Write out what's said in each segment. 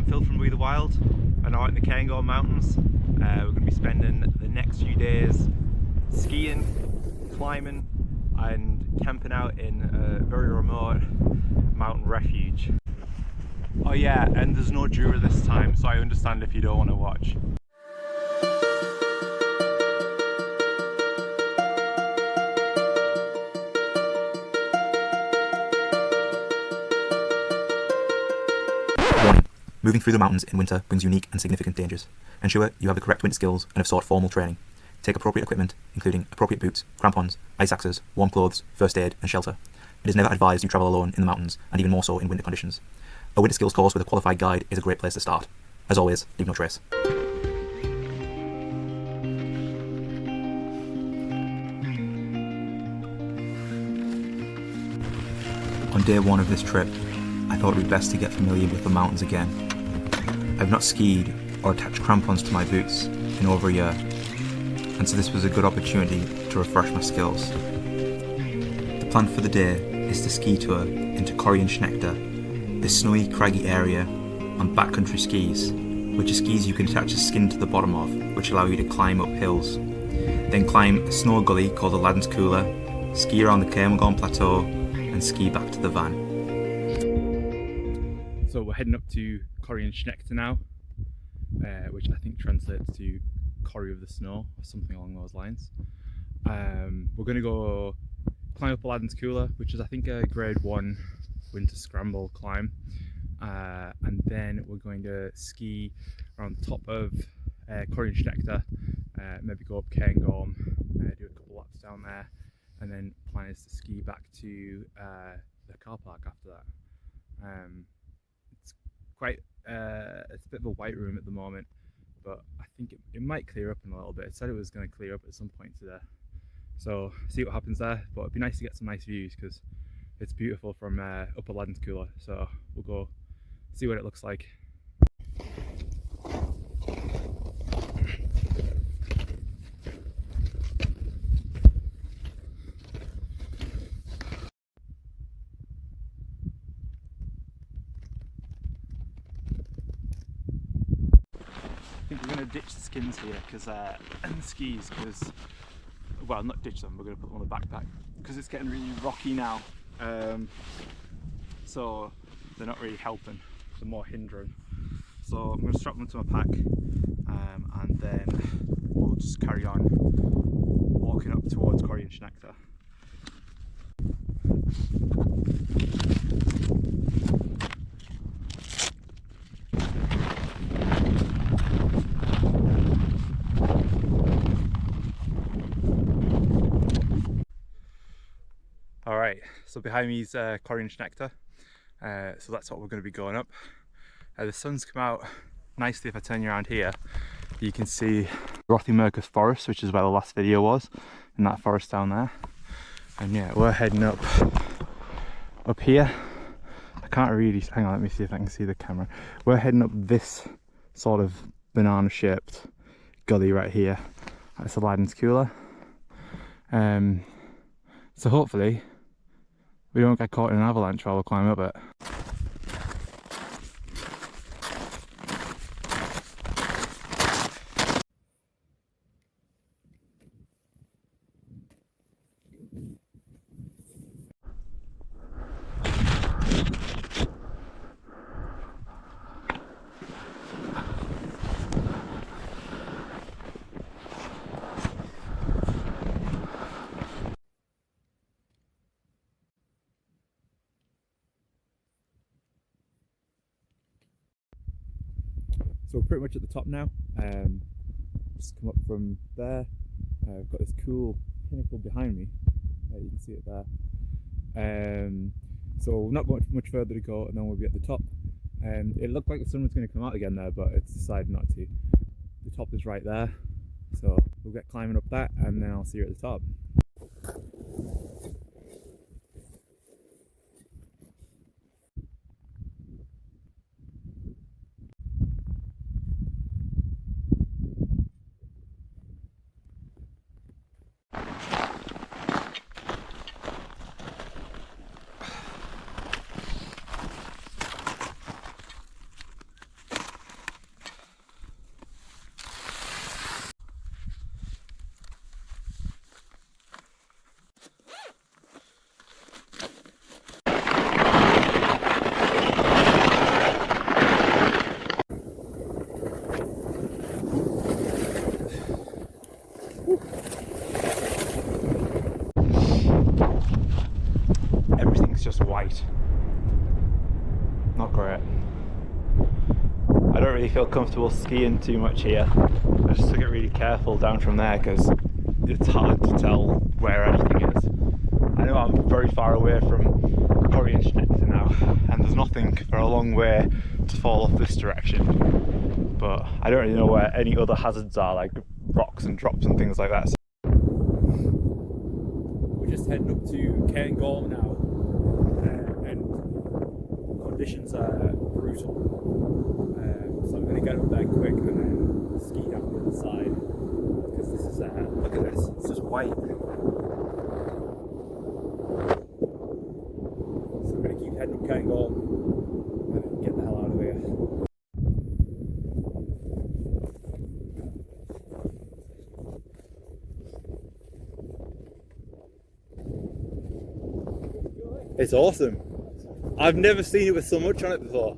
I'm Phil from We the Wild, and I'm out in the Cairngorms Mountains. We're going to be spending the next few days skiing, climbing and camping out in a very remote mountain refuge. Oh yeah, and there's no Dura this time, so I understand if you don't want to watch. Warning. Moving through the mountains in winter brings unique and significant dangers. Ensure you have the correct winter skills and have sought formal training. Take appropriate equipment, including appropriate boots, crampons, ice axes, warm clothes, first aid and shelter. It is never advised you travel alone in the mountains, and even more so in winter conditions. A winter skills course with a qualified guide is a great place to start. As always, leave no trace. On day one of this trip, I thought it would be best to get familiar with the mountains again. I've not skied or attached crampons to my boots in over a year, and so this was a good opportunity to refresh my skills. The plan for the day is to ski tour into Cairngorms, this snowy, craggy area on backcountry skis, which are skis you can attach a skin to the bottom of, which allow you to climb up hills. Then climb a snow gully called the Ladden's Cooler, ski around the Cairngorms Plateau, and ski back to the van. So we're heading up to Cairngorms now, which I think translates to Corrie of the Snow or something along those lines. We're going to go climb up Ladden's Cooler, which is I think a grade 1 winter scramble climb, and then we're going to ski around the top of Cairngorms, maybe go up Cairngorm, do a couple laps down there, and then plan is to ski back to the car park after that. It's quite it's a bit of a white room at the moment, but I think it might clear up in a little bit. It said it was going to clear up at some point today, so see what happens there. But it'd be nice to get some nice views because it's beautiful from upper Ladden's Cooler, so we'll go see what it looks like. I think we're going to ditch the skins here and the skis, because, well, not ditch them, we're going to put them on the backpack because it's getting really rocky now, so they're not really helping, they're more hindering. So I'm going to strap them to my pack, and then we'll just carry on walking up towards Cairngorms. Alright, so behind me is Cairngorms, so that's what we're going to be going up. The sun's come out nicely. If I turn you around here, you can see Rothimercus Forest, which is where the last video was, in that forest down there. And yeah, we're heading up here. I can't really, hang on, let me see if I can see the camera. We're heading up this sort of banana shaped gully right here. That's the Ladden's Cooler. So hopefully we don't get caught in an avalanche while we climb up it. So we're pretty much at the top now. Just come up from there. I've got this cool pinnacle behind me. You can see it there. So not much further to go, and then we'll be at the top. It looked like the sun was going to come out again there, but it's decided not to. The top is right there, so we'll get climbing up that, and then I'll see you at the top. not great. I don't really feel comfortable skiing too much here. I just took it really careful down from there because it's hard to tell where anything is. I know I'm very far away from Cairngorms now, and there's nothing for a long way to fall off this direction, but I don't really know where any other hazards are, like rocks and drops and things like that. So we're just heading up to Cairngorms now, and conditions are brutal, so I'm going to get up there quick and then ski down the other side, because this is, look at this, it's just white. So I'm going to keep heading up Cairngorms and then get the hell out of here. It's awesome. I've never seen it with so much on it before.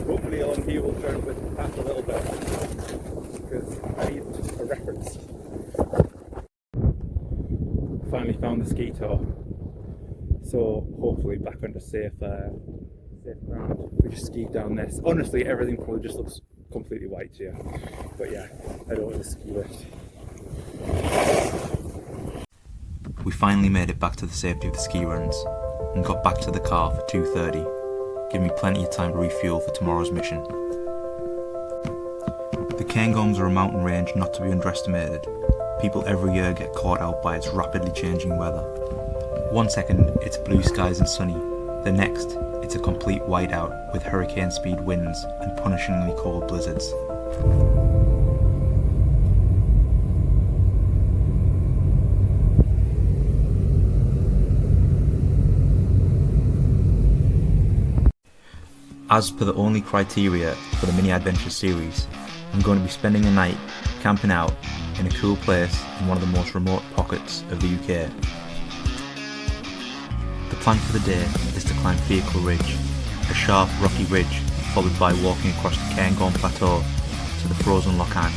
Hopefully along here we'll turn with the path a little bit, because I need a reference. Finally found the ski tour, so hopefully back onto safe ground. We just skied down this. Honestly, everything probably just looks completely white here, but yeah, I don't want the ski lift. We finally made it back to the safety of the ski runs and got back to the car for 2:30, giving me plenty of time to refuel for tomorrow's mission. The Cairngorms are a mountain range not to be underestimated. People every year get caught out by its rapidly changing weather. One second it's blue skies and sunny, the next it's a complete whiteout with hurricane speed winds and punishingly cold blizzards. As per the only criteria for the mini adventure series, I'm going to be spending a night camping out in a cool place in one of the most remote pockets of the UK. The plan for the day is to climb Vehicle Ridge, a sharp rocky ridge followed by walking across the Cairngorms Plateau to the frozen Loch Anne.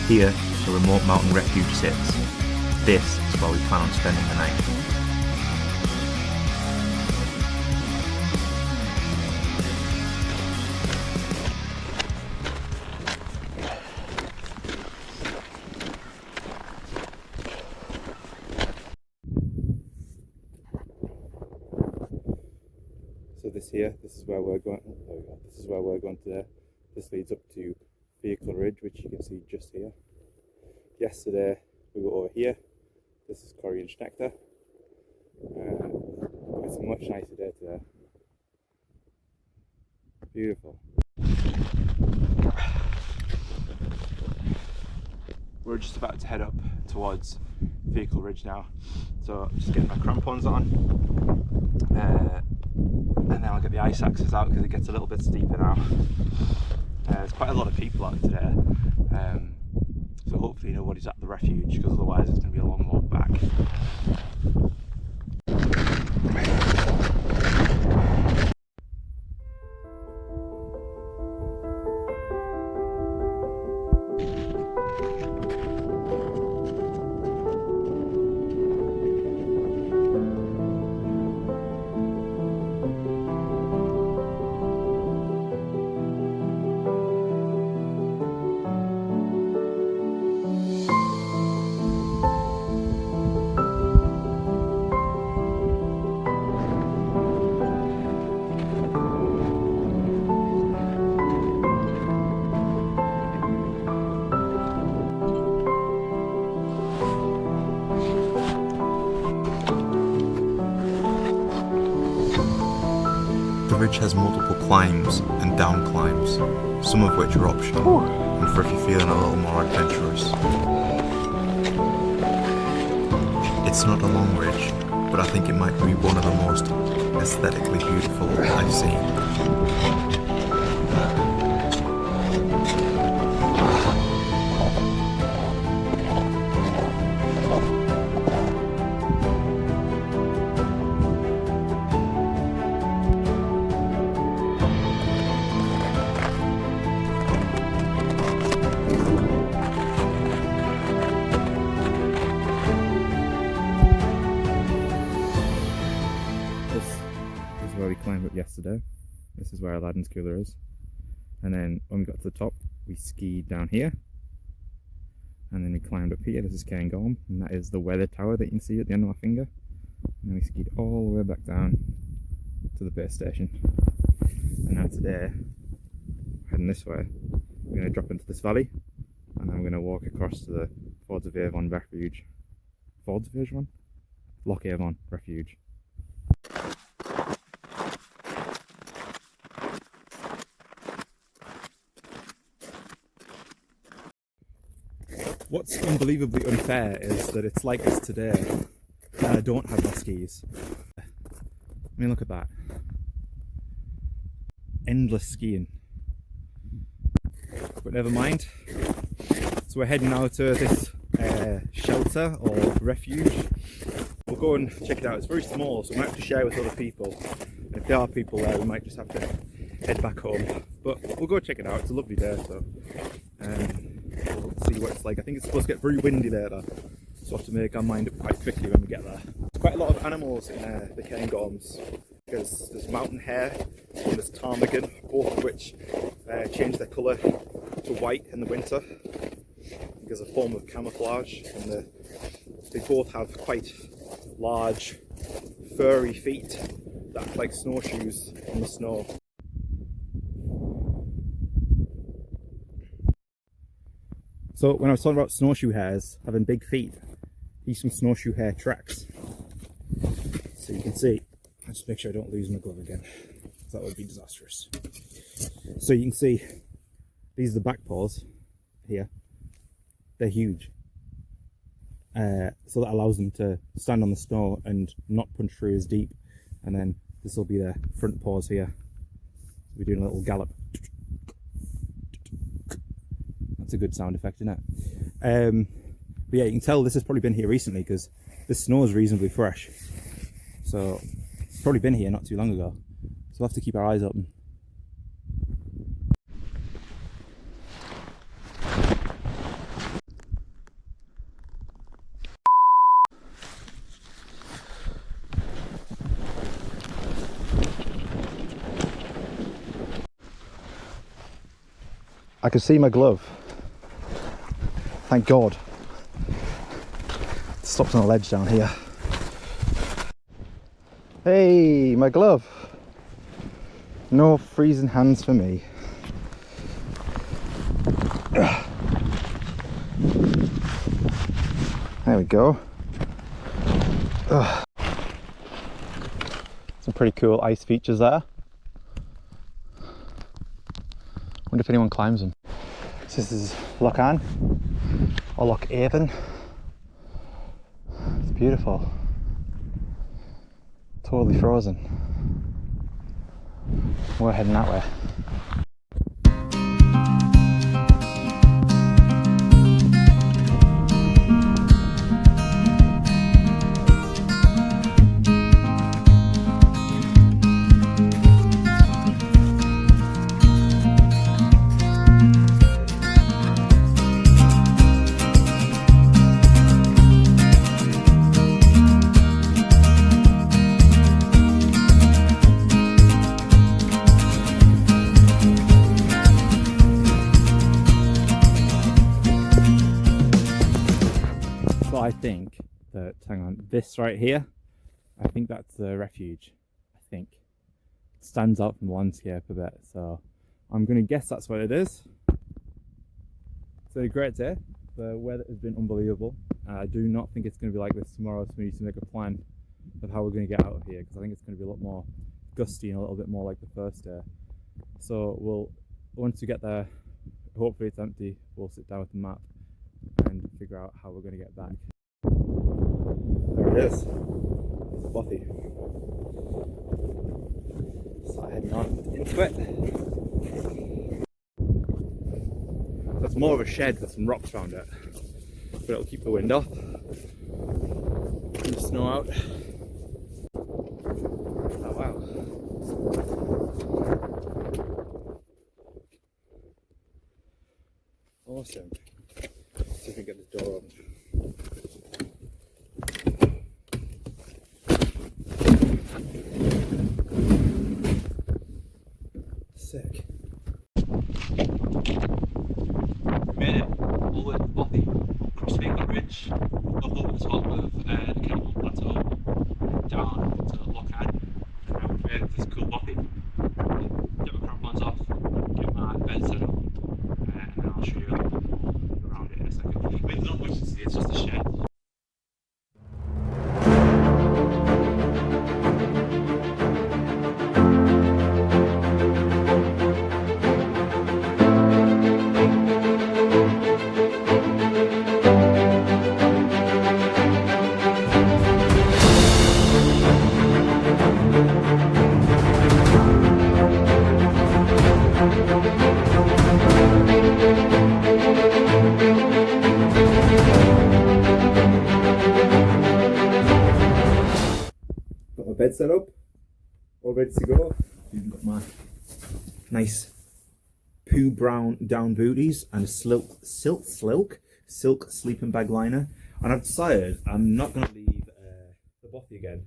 Here, the remote mountain refuge sits. This is where we plan on spending the night. So this is where we're going. There we go. This is where we're going today. This leads up to Vehicle Ridge, which you can see just here. Yesterday we were over here. This is Cairngorms. It's a much nicer day today. Beautiful. We're just about to head up towards Vehicle Ridge now, so I'm just getting my crampons on. And then I'll get the ice axes out because it gets a little bit steeper now. There's quite a lot of people out today, so hopefully nobody's at the refuge, because otherwise it's going to be a long walk back. The ridge has multiple climbs and down climbs, some of which are optional, and for if you're feeling a little more adventurous. It's not a long ridge, but I think it might be one of the most aesthetically beautiful I've seen. This is where we climbed up yesterday. This is where our Aladdin's cooler is. And then when we got to the top, we skied down here. And then we climbed up here. This is Cairngorm, and that is the weather tower that you can see at the end of my finger. And then we skied all the way back down to the base station. And now today, heading this way, we're going to drop into this valley, and then we're going to walk across to the Fords of Avon Refuge. Fords of Avon? Loch Avon Refuge. What's unbelievably unfair is that it's like this today and I don't have my skis. I mean, look at that. Endless skiing. But never mind. So we're heading now to this shelter or refuge. We'll go and check it out. It's very small, so we might have to share with other people. And if there are people there, we might just have to head back home. But we'll go check it out. It's a lovely day, so we'll see what it's like. I think it's supposed to get very windy later, so we'll have to make our mind up quite quickly when we get there. There's quite a lot of animals in the Cairngorms, because there's mountain hare and there's ptarmigan, both of which change their colour to white in the winter because of a form of camouflage, and they both have quite large furry feet that act like snowshoes in the snow. So when I was talking about snowshoe hares having big feet, these are some snowshoe hare tracks. So you can see, I'll just make sure I don't lose my glove again, because that would be disastrous. So you can see, these are the back paws here. They're huge. So that allows them to stand on the snow and not punch through as deep. And then this will be their front paws here. We're doing a little gallop. That's a good sound effect, isn't it? But yeah, you can tell this has probably been here recently because this snow is reasonably fresh. So it's probably been here not too long ago. So we'll have to keep our eyes open. I can see my glove. Thank God. It stopped on a ledge down here. Hey, my glove. No freezing hands for me. There we go. Some pretty cool ice features there. Wonder if anyone climbs them. So this is Loch Ann or Loch Avon. It's beautiful. Totally frozen. We're heading that way. I think that, hang on, this right here, I think that's the refuge. I think it stands out from the landscape a bit, so I'm going to guess that's what it is. It's a great day. The weather has been unbelievable. I do not think it's going to be like this tomorrow, so we need to make a plan of how we're going to get out of here, because I think it's going to be a lot more gusty and a little bit more like the first day. So once we get there, hopefully it's empty, we'll sit down with the map and figure out how we're going to get back. There it is. It's Bothy. start heading on into it. That's more of a shed with some rocks around it, but it'll keep the wind off and the snow out. Oh wow. Awesome. Let's see if we can get this door open. Sick. Made it all the way to Bothy, across Maitland Ridge, up over the top of the Cairngorms Plateau, down to Lochard, and now we've made it to this cool Bothy. Get my crampons off, get my bed set up, and then I'll show you a little bit more around it in a second. I mean, there's not much to see, it's just a shed. Got my bed set up, all ready to go. Even got my nice poo brown down booties and a silk sleeping bag liner. And I've decided I'm not going to leave the Bothy again.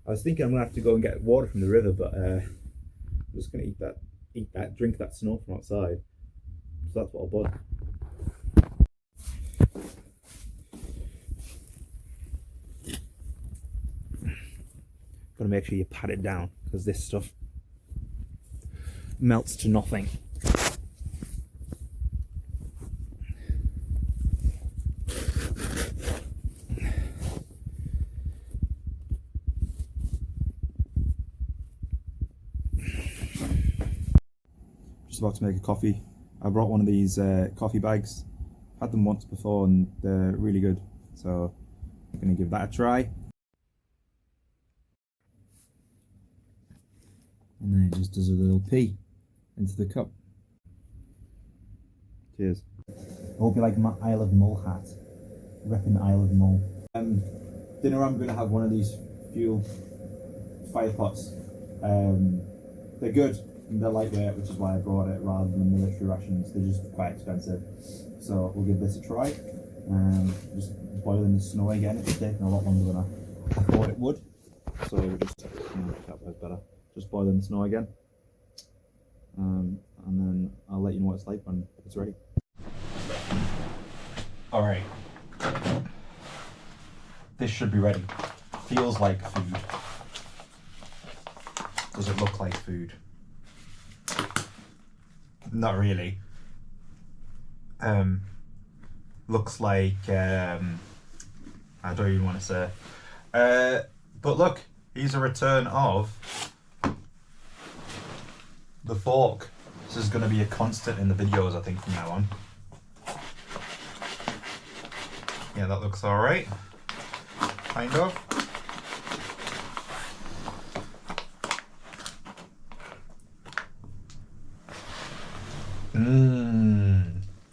I was thinking I'm going to have to go and get water from the river, but I'm just going to drink that snow from outside. So that's what I'll bought. Got to make sure you pat it down because this stuff melts to nothing. Just about to make a coffee. I brought one of these coffee bags. Had them once before and they're really good. So I'm going to give that a try. And then it just does a little pee into the cup. Cheers. I hope you like my Isle of Mull hat. Repping the Isle of Mull. Dinner I'm going to have one of these fuel fire pots. They're good and they're lightweight, which is why I brought it rather than the military rations. They're just quite expensive. So we'll give this a try. Just boiling the snow again. It's taking a lot longer than I thought it would. So we'll just that was better. Just boiling the snow again, and then I'll let you know what it's like when it's ready. Alright, this should be ready. Feels like food. Does it look like food? Not really. Looks like, I don't even want to say. But look, here's a return of the fork. This is going to be a constant in the videos, I think, from now on. Yeah, that looks alright. Kind of.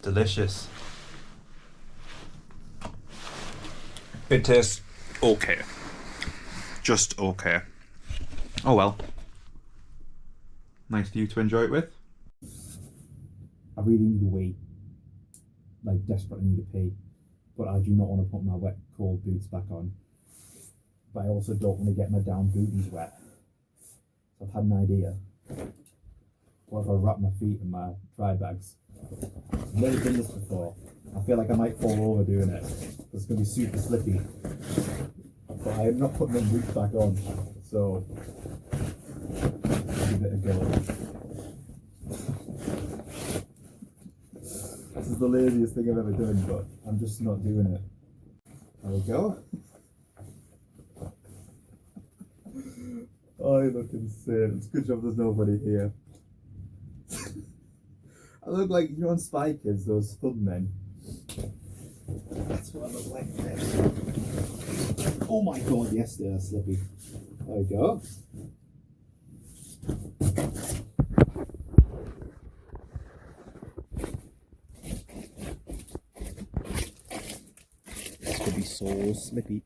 Delicious. It tastes okay. Just okay. Oh well. Nice for you to enjoy it with. I really need a wee. Like, desperately need a pee. But I do not want to put my wet, cold boots back on. But I also don't want to get my down booties wet. So I've had an idea. What if I wrap my feet in my dry bags? I've never done this before. I feel like I might fall over doing it. It's going to be super slippy. But I am not putting them boots back on. So give it a go. This is the laziest thing I've ever done, but I'm just not doing it. There we go. Oh, you look insane. It's a good job there's nobody here. I look like, you know, on Spy Kids, those thug men. That's what I look like there. Oh my god, yes, they're slippy. There we go. This could be so slippy.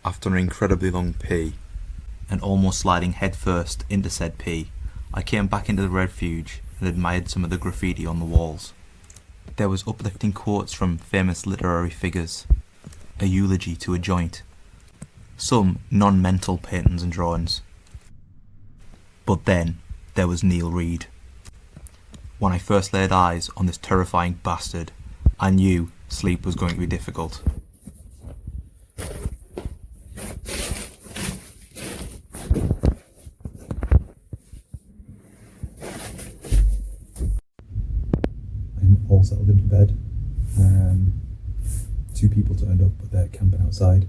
After an incredibly long pee, and almost sliding headfirst into said pee, I came back into the refuge and admired some of the graffiti on the walls. There was uplifting quotes from famous literary figures, a eulogy to a joint, some non-mental paintings and drawings. But then there was Neil Reid. When I first laid eyes on this terrifying bastard, I knew sleep was going to be difficult. I'm all settled into bed. 2 people turned up, but they're camping outside.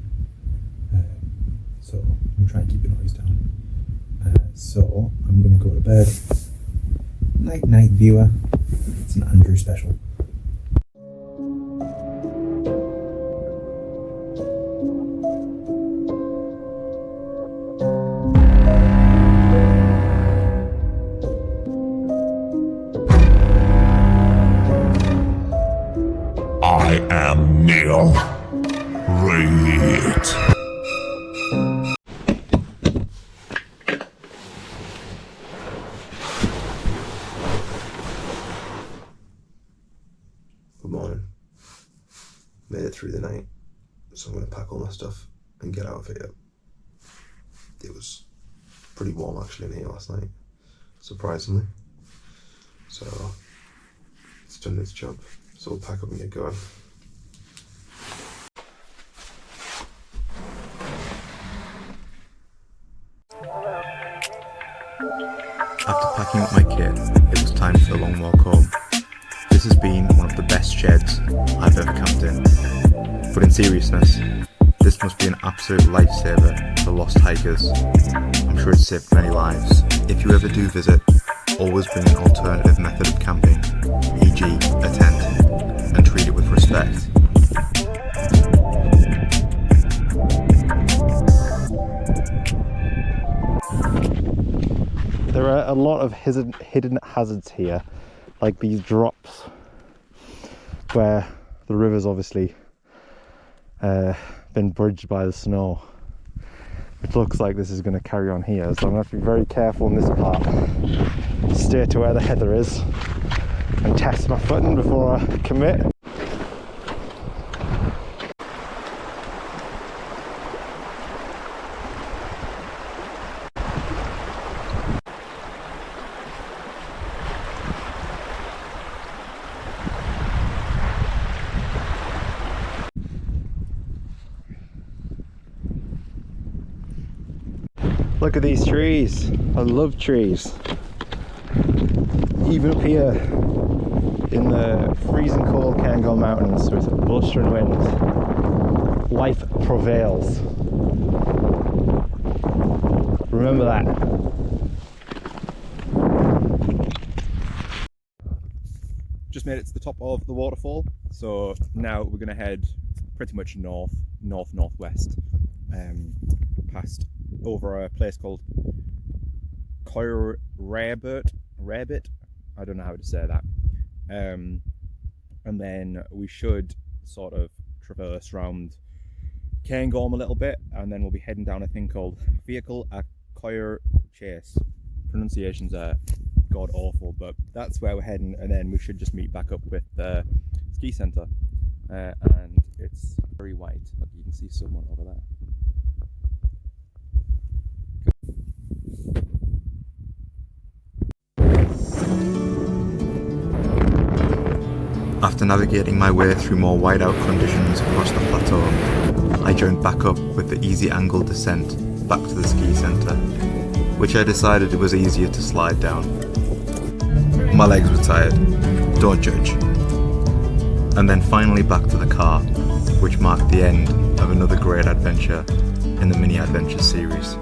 So I'm going to try and keep the noise down. So I'm going to go to bed. Night night viewer. It's an Andrew special. I am Neil Reid. Good morning. Made it through the night, so I'm going to pack all my stuff and get out of here. It was pretty warm actually in here last night, surprisingly. So it's done its job. So we'll pack up and get going. After packing up my kit, it was time for the long walk home. This has been one of the best sheds I've ever camped in. But in seriousness, this must be an absolute lifesaver for lost hikers. I'm sure it's saved many lives. If you ever do visit, always bring an alternative method of camping, e.g. a tent, and treat it with respect. There are a lot of hidden hazards here, like these drops where the river's obviously been bridged by the snow, which looks like this is going to carry on here, so I'm going to have to be very careful in this part. Stay to where the heather is and test my footing before I commit. Look at these trees. I love trees. Even up here in the freezing cold Cairngorms Mountains with blustering wind, life prevails. Remember that. Just made it to the top of the waterfall, so now we're going to head pretty much northwest, past over a place called Cairngorms. I don't know how to say that. And then we should sort of traverse around Cairngorms a little bit, and then we'll be heading down a thing called Vehicle a Coir Chase. Pronunciations are god awful, but that's where we're heading, and then we should just meet back up with the ski centre. And it's very white. Look, you can see someone over there. After navigating my way through more whiteout conditions across the plateau, I joined back up with the easy angle descent back to the ski centre, which I decided it was easier to slide down. My legs were tired, don't judge. And then finally back to the car, which marked the end of another great adventure in the mini adventure series.